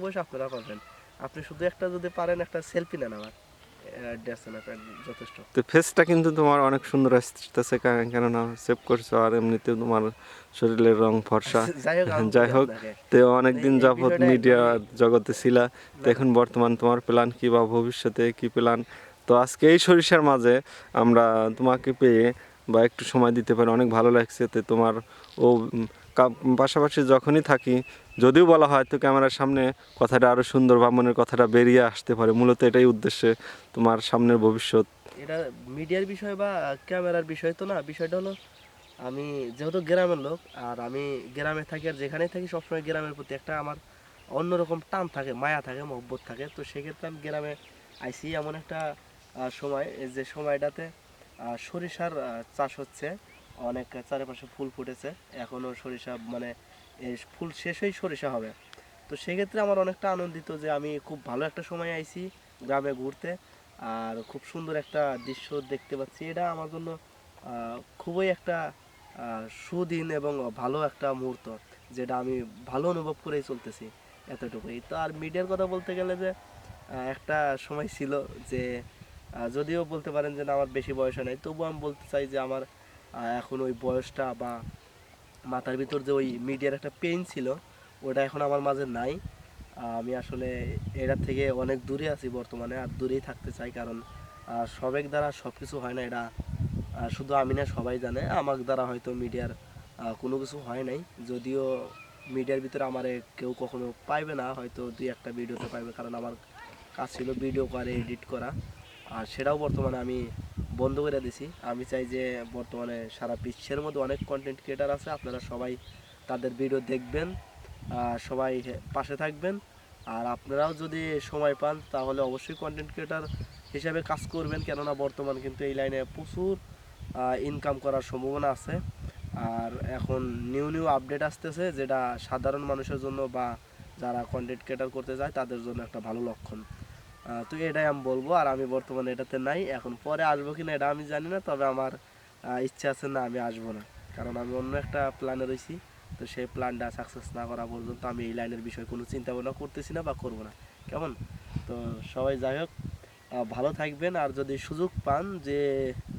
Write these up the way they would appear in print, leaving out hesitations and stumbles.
বয়স আপনারা পারবেন। আপনি শুধু একটা যদি পারেন একটা সেলফি নেন আমার যথেষ্ট। তো ফেসটা কিন্তু তোমার অনেক সুন্দর আসতেছে, কেননা সেভ করছো, আর এমনিতেও তোমার শরীরের রং ফর্সা। যাই হোক আমি যাই বলি হোক, আপনাকে তো অনেকদিন এই যাবৎ বিষয়টা মিডিয়া একদমই জগতে ছিলা, তো না না এখন বর্তমান তোমার প্ল্যান কি বা ভবিষ্যতে কি প্ল্যান? তো আজকে এই সরিষার মাঝে আমরা তোমাকে পেয়ে বা একটু সময় দিতে পারি, অনেক ভালো লাগছে। তো তোমার ও পাশাপাশি যখনই থাকি, যদিও বলা হয় তো ক্যামেরার সামনে কথাটা আরও সুন্দর বা মনের কথাটা বেরিয়ে আসতে পারে, মূলত এটাই উদ্দেশ্যে তোমার সামনের ভবিষ্যৎ। এটা মিডিয়ার বিষয় বা ক্যামেরার বিষয় তো না, বিষয়টা হলো আমি যেহেতু গ্রামের লোক, আর আমি গ্রামে থাকি, আর যেখানেই থাকি সবসময় গ্রামের প্রতি একটা আমার অন্যরকম টান থাকে, মায়া থাকে, মহব্বত থাকে। তো সেক্ষেত্রে আমি গ্রামে আইসি এমন একটা সময়, যে সময়টাতে সরিষার চাষ হচ্ছে, অনেক চারিপাশে ফুল ফুটেছে, এখনও সরিষা মানে এই ফুল শেষ হয়েই সরিষা হবে। তো সেক্ষেত্রে আমার অনেকটা আনন্দিত যে আমি খুব ভালো একটা সময় আইছি গ্রামে ঘুরতে, আর খুব সুন্দর একটা দৃশ্য দেখতে পাচ্ছি। এটা আমার জন্য খুবই একটা সুদিন এবং ভালো একটা মুহূর্ত, যেটা আমি ভালো অনুভব করেই চলতেছি। এতটুকুই তো। আর মিডিয়ার কথা বলতে গেলে যে একটা সময় ছিল যে যদিও বলতে পারেন যে না আমার বেশি বয়স হয় নাই, তবুও আমি বলতে চাই যে আমার এখন ওই বয়সটা বা মাথার ভিতর যে ওই মিডিয়ার একটা পেইন ছিল, ওটা এখন আমার মাঝে নাই। আমি আসলে এটার থেকে অনেক দূরে আছি বর্তমানে, আর দূরেই থাকতে চাই। কারণ সবেক দ্বারা সব কিছু হয় না, এটা শুধু আমি না, সবাই জানে। আমার দ্বারা হয়তো মিডিয়ার কোনো কিছু হয় নাই, যদিও মিডিয়ার ভিতরে আমার কেউ কখনো পাইবে না, হয়তো দুই একটা ভিডিওতে পাইবে, কারণ আমার কাজ ছিল ভিডিও করে এডিট করা। আর সেটাও বর্তমানে আমি বন্ধ করে দিছি। আমি চাই যে বর্তমানে সারা বিশ্বের মধ্যে অনেক কন্টেন্ট ক্রিয়েটার আছে, আপনারা সবাই তাদের ভিডিও দেখবেন, সবাই পাশে থাকবেন। আর আপনারাও যদি সময় পান তাহলে অবশ্যই কন্টেন্ট ক্রিয়েটার হিসেবে কাজ করবেন, কেননা বর্তমান কিন্তু এই লাইনে প্রচুর ইনকাম করার সম্ভাবনা আছে। আর এখন নিউ নিউ আপডেট আসতেছে, যেটা সাধারণ মানুষের জন্য বা যারা কন্টেন্ট ক্রিয়েটার করতে চায় তাদের জন্য একটা ভালো লক্ষণ। তো এটাই আমি বলবো। আর আমি বর্তমানে এটাতে নাই, এখন পরে আসবো কিনা এটা আমি জানি না, তবে আমার ইচ্ছা আছে না আমি আসবো না, কারণ আমি অন্য একটা প্ল্যানে রয়েছি। তো সেই প্ল্যানটা সাকসেস না করা পর্যন্ত আমি এই লাইনের বিষয়ে কোনো চিন্তা ভাবনা করতেছি না বা করবো না। কেমন? তো সবাই যাই হোক, ভালো থাকবেন। আর যদি সুযোগ পান যে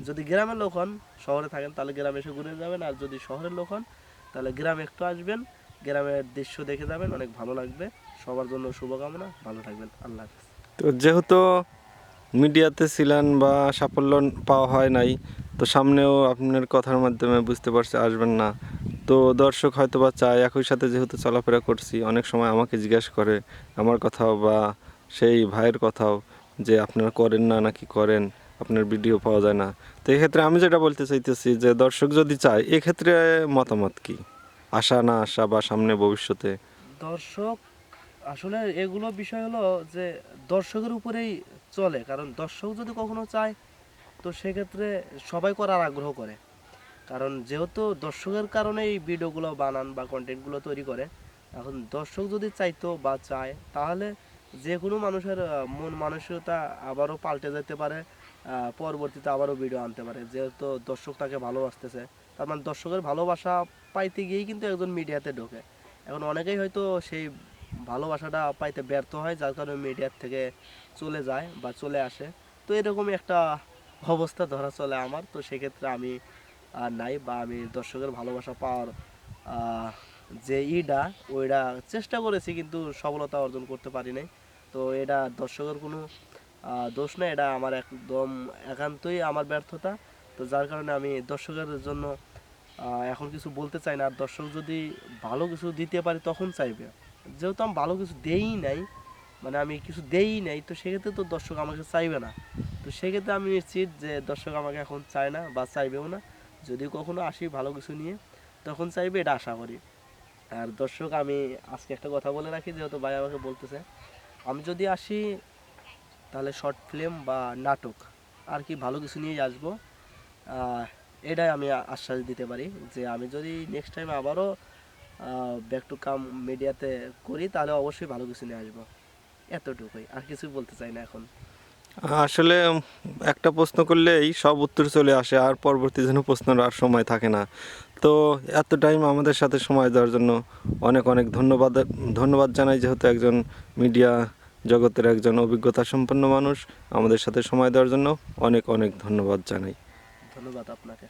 যদি গ্রামের লোক হন, শহরে থাকেন, তাহলে গ্রামে এসে ঘুরে যাবেন। আর যদি শহরের লোক হন তাহলে গ্রামে একটু আসবেন, গ্রামের দৃশ্য দেখে যাবেন, অনেক ভালো লাগবে। সবার জন্য শুভকামনা, ভালো থাকবেন, আল্লাহ হাফেজ। তো যেহেতু মিডিয়াতে ছিলেন বা সাফল্য পাওয়া হয় নাই, তো সামনেও আপনার কথার মাধ্যমে বুঝতে পারছি আসবেন না। তো দর্শক হয়তো বা চায়, একই সাথে যেহেতু চলাফেরা করছি, অনেক সময় আমাকে জিজ্ঞাসা করে আমার কথাও বা সেই ভাইয়ের কথাও, যে আপনারা করেন না নাকি করেন, আপনার ভিডিও পাওয়া যায় না। তো এক্ষেত্রে আমি যেটা বলতে চাইতেছি যে দর্শক যদি চায়, এক্ষেত্রে মতামত কি, আশা না আশা বা সামনে ভবিষ্যতে? দর্শক আসলে এগুলো বিষয় হলো যে দর্শকের উপরেই চলে, কারণ দর্শক যদি কখনো চায় তো সেক্ষেত্রে সবাই করার আগ্রহ করে। কারণ যেহেতু দর্শকের কারণে এই ভিডিওগুলো বানান বা কন্টেন্টগুলো তৈরি করে, এখন দর্শক যদি চাইতো বা চায় তাহলে যে কোনো মানুষের মন মানসিকতা আবারও পাল্টে যেতে পারে, পরবর্তীতে আবারও ভিডিও আনতে পারে। যেহেতু দর্শক তাকে ভালোবাসতেছে, তার মানে দর্শকের ভালোবাসা পাইতে গিয়েই কিন্তু একজন মিডিয়াতে ঢোকে। এখন অনেকেই হয়তো সেই ভালোবাসাটা পাইতে ব্যর্থ হয়, যার কারণে মিডিয়ার থেকে চলে যায় বা চলে আসে। তো এরকমই একটা অবস্থা ধরা চলে আমার। তো সেক্ষেত্রে আমি আর নাই, বা আমি দর্শকের ভালোবাসা পাওয়ার আহ, যে ইটা ওইটা চেষ্টা করেছি, কিন্তু সফলতা অর্জন করতে পারি নাই। তো এটা দর্শকের কোনো দোষ না, এটা আমার একদম একান্তই আমার ব্যর্থতা। তো যার কারণে আমি দর্শকের জন্য এখন কিছু বলতে চাই না। আর দর্শক যদি ভালো কিছু দিতে পারি তখন চাইবে, যেহেতু আমি ভালো কিছু দেই নাই, মানে আমি কিছু দেই নাই, তো সেক্ষেত্রে তো দর্শক আমাকে চাইবে না। তো সেক্ষেত্রে আমি নিশ্চিত যে দর্শক আমাকে এখন চায় না বা চাইবেও না। যদি কখনো আসি ভালো কিছু নিয়ে তখন চাইবে, এটা আশা করি। আর দর্শক আমি আজকে একটা কথা বলে রাখি, যেহেতু ভাই আমাকে বলতেছে, আমি যদি আসি তাহলে শর্ট ফিল্ম বা নাটক আর কি ভালো কিছু নিয়েই আসবো। আহ, এটাই আমি আশ্বাস দিতে পারি যে আমি যদি নেক্সট টাইম আবারও ব্যাক টু কাম মিডিয়াতে করি তাহলে অবশ্যই ভালো কিছু নিয়ে আসবো। এতটুকুই, আর কিছু বলতে চাই না এখন। আসলে একটা প্রশ্ন করলেই সব উত্তর চলে আসে, আর পরবর্তী যেন প্রশ্নের আর সময় থাকে না। তো এত টাইম আমাদের সাথে সময় দেওয়ার জন্য অনেক অনেক ধন্যবাদ জানাই, যেহেতু একজন মিডিয়া জগতের একজন অভিজ্ঞতা সম্পন্ন মানুষ, আমাদের সাথে সময় দেওয়ার জন্য অনেক অনেক ধন্যবাদ জানাই। ধন্যবাদ আপনাকে।